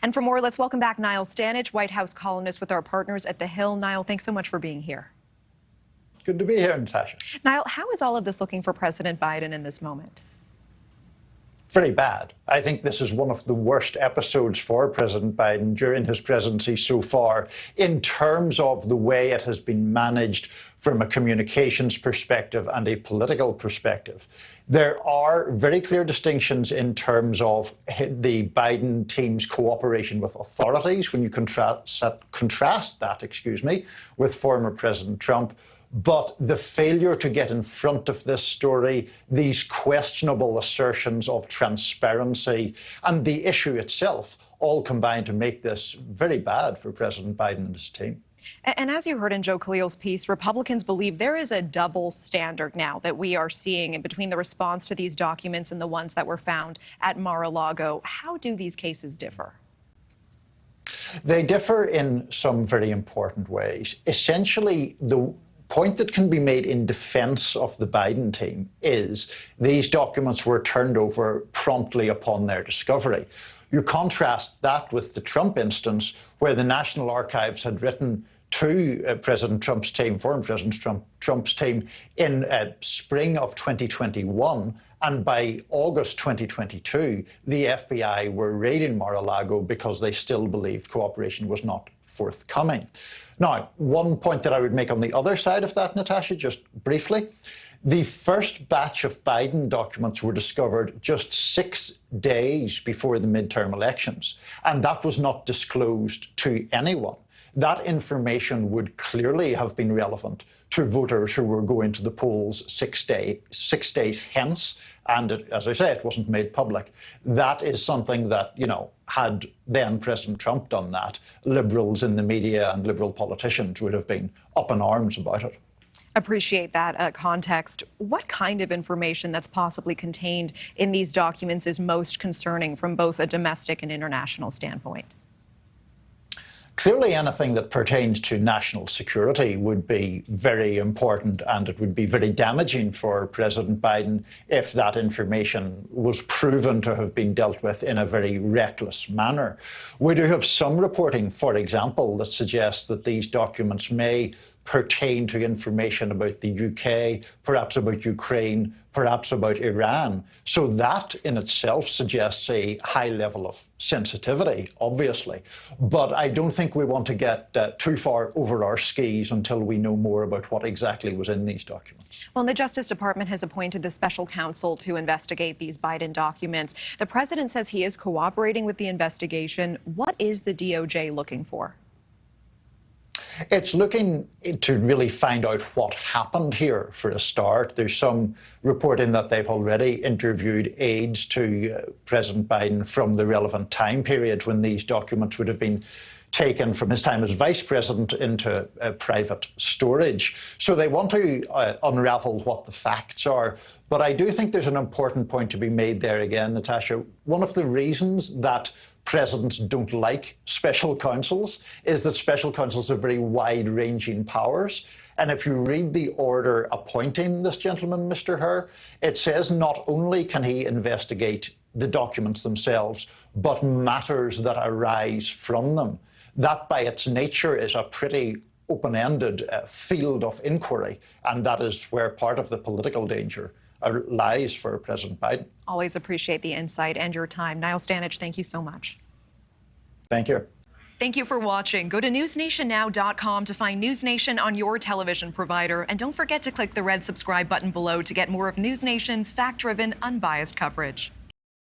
And for more, let's welcome back Niall Stanage, White House columnist with our partners at The Hill. Niall, thanks so much for being here. Good to be here, Natasha. Niall, how is all of this looking for President Biden in this moment? Very bad. I think this is one of the worst episodes for President Biden during his presidency so far in terms of the way it has been managed from a communications perspective and a political perspective. There are very clear distinctions in terms of the Biden team's cooperation with authorities when you contrast that, with former President Trump. But the failure to get in front of this story, these questionable assertions of transparency, and the issue itself all combine to make this very bad for President Biden and his team. And as you heard in Joe Khalil's piece, Republicans believe there is a double standard now that we are seeing in between the response to these documents and the ones that were found at Mar-a-Lago. How do these cases differ? They differ in some very important ways. Essentially, the point that can be made in defense of the Biden team is these documents were turned over promptly upon their discovery. You contrast that with the Trump instance, where the National Archives had written to President Trump's team, former President Trump's team, in spring of 2021. And by August 2022, the FBI were raiding Mar-a-Lago because they still believed cooperation was not forthcoming. Now, one point that I would make on the other side of that, Natasha, just briefly, the first batch of Biden documents were discovered just 6 days before the midterm elections, and that was not disclosed to anyone. That information would clearly have been relevant to voters who were going to the polls 6 days hence. And as I say, it wasn't made public. That is something that, had then President Trump done that, liberals in the media and liberal politicians would have been up in arms about it. Appreciate that context. What kind of information that's possibly contained in these documents is most concerning from both a domestic and international standpoint? Clearly, anything that pertains to national security would be very important, and it would be very damaging for President Biden if that information was proven to have been dealt with in a very reckless manner. We do have some reporting, for example, that suggests that these documents may pertain to information about the UK, perhaps about Ukraine, perhaps about Iran. So that in itself suggests a high level of sensitivity, obviously. But I don't think we want to get too far over our skis until we know more about what exactly was in these documents. Well, the Justice Department has appointed the special counsel to investigate these Biden documents. The president says he is cooperating with the investigation. What is the DOJ looking for? It's looking to really find out what happened here for a start. There's some reporting that they've already interviewed aides to President Biden from the relevant time period when these documents would have been taken from his time as vice president into private storage. So they want to unravel what the facts are. But I do think there's an important point to be made there again, Natasha. One of the reasons that presidents don't like special counsels is that special counsels have very wide-ranging powers. And if you read the order appointing this gentleman, Mr. Hur, it says not only can he investigate the documents themselves, but matters that arise from them. That by its nature is a pretty open-ended field of inquiry, and that is where part of the political danger lies for President Biden. Always appreciate the insight and your time. Niall Stanage, thank you so much. Thank you. Thank you for watching. Go to newsnationnow.com to find NewsNation on your television provider. And don't forget to click the red subscribe button below to get more of NewsNation's fact-driven, unbiased coverage.